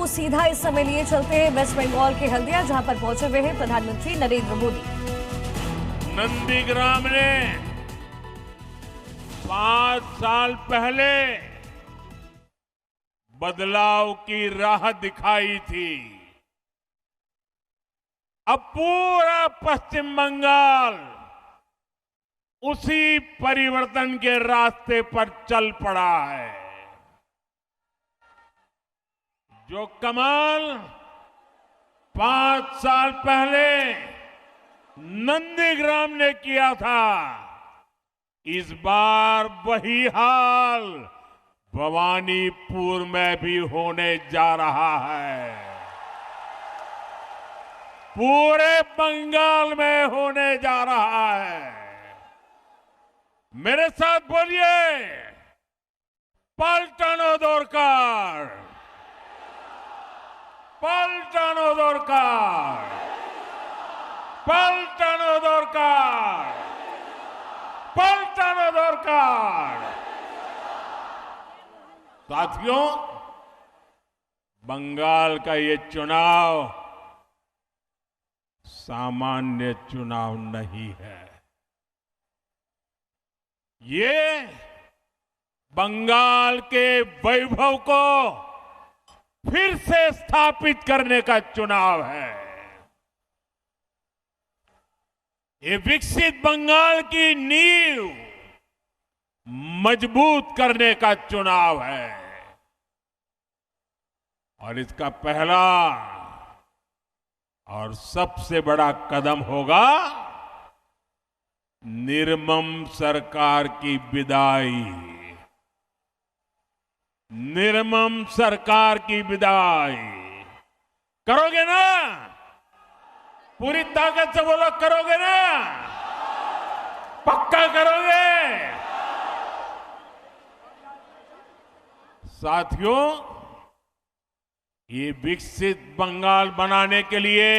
आपको सीधा इस समय लिए चलते हैं वेस्ट बंगाल के हल्दिया, जहां पर पहुंचे हुए हैं प्रधानमंत्री नरेंद्र मोदी। नंदीग्राम ने 5 साल पहले बदलाव की राह दिखाई थी। अब पूरा पश्चिम बंगाल उसी परिवर्तन के रास्ते पर चल पड़ा है। जो कमाल 5 साल पहले नंदीग्राम ने किया था, इस बार वही हाल भवानीपुर में भी होने जा रहा है। पूरे बंगाल में होने जा रहा है। मेरे साथ बोलिए, पलटानो दरकार, पलटानो दरकार, पलटानो दरकार, पलटानो दरकार। साथियों, बंगाल का ये चुनाव सामान्य चुनाव नहीं है। ये बंगाल के वैभव को फिर से स्थापित करने का चुनाव है। ये विकसित बंगाल की नींव मजबूत करने का चुनाव है। और इसका पहला और सबसे बड़ा कदम होगा निर्मम सरकार की विदाई। निर्मम सरकार की विदाई करोगे ना? पूरी ताकत से बोलो, करोगे ना? पक्का करोगे? साथियों, ये विकसित बंगाल बनाने के लिए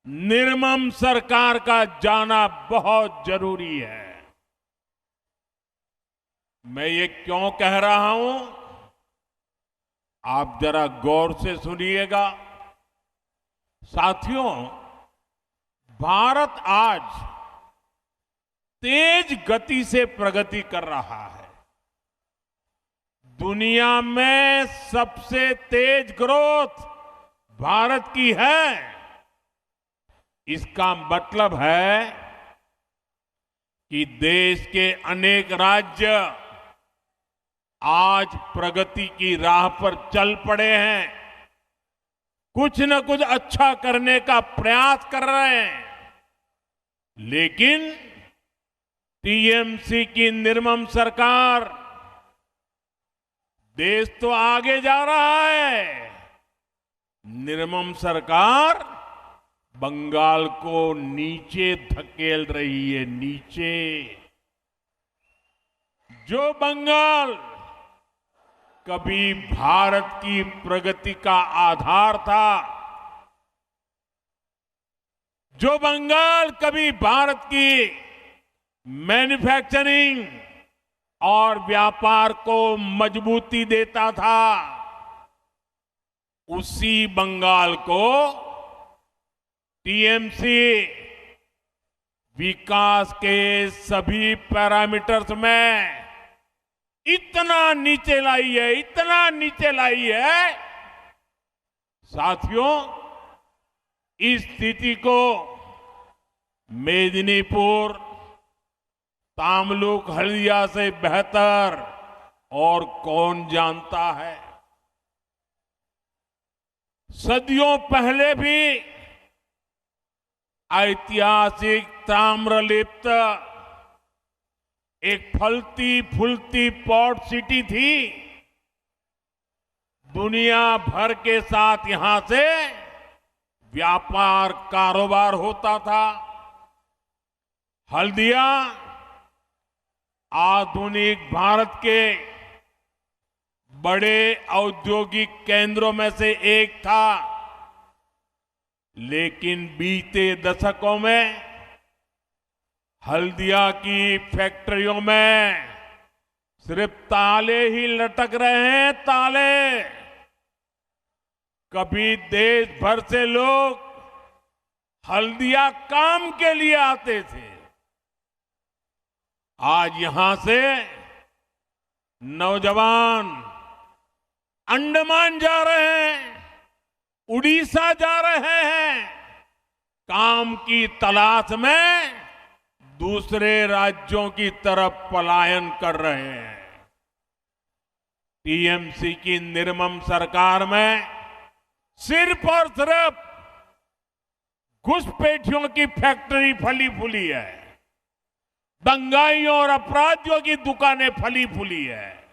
निर्मम सरकार का जाना बहुत जरूरी है। मैं ये क्यों कह रहा हूं, आप जरा गौर से सुनिएगा। साथियों, भारत आज तेज गति से प्रगति कर रहा है। दुनिया में सबसे तेज ग्रोथ भारत की है। इसका मतलब है कि देश के अनेक राज्य आज प्रगति की राह पर चल पड़े हैं। कुछ न कुछ अच्छा करने का प्रयास कर रहे हैं। लेकिन टीएमसी की निर्मम सरकार, देश तो आगे जा रहा है। निर्मम सरकार बंगाल को नीचे धकेल रही है, नीचे। जो बंगाल कभी भारत की प्रगति का आधार था, जो बंगाल कभी भारत की मैन्युफैक्चरिंग और व्यापार को मजबूती देता था, उसी बंगाल को टीएमसी विकास के सभी पैरामीटर्स में इतना नीचे लाई है, इतना नीचे लाई है। साथियों, इस स्थिति को मेदिनीपुर, तामलुक, हल्दिया से बेहतर और कौन जानता है। सदियों पहले भी ऐतिहासिक ताम्रलिप्त एक फलती फूलती पोर्ट सिटी थी। दुनिया भर के साथ यहां से व्यापार कारोबार होता था। हल्दिया आधुनिक भारत के बड़े औद्योगिक केंद्रों में से एक था। लेकिन बीते दशकों में हल्दिया की फैक्ट्रियों में सिर्फ ताले ही लटक रहे हैं, ताले। कभी देश भर से लोग हल्दिया काम के लिए आते थे। आज यहां से नौजवान अंडमान जा रहे हैं, उड़ीसा जा रहे हैं, काम की तलाश में दूसरे राज्यों की तरफ पलायन कर रहे हैं। टीएमसी की निर्मम सरकार में सिर्फ और सिर्फ घुसपैठियों की फैक्ट्री फली फूली है, दंगाइयों और अपराधियों की दुकानें फली फूली है।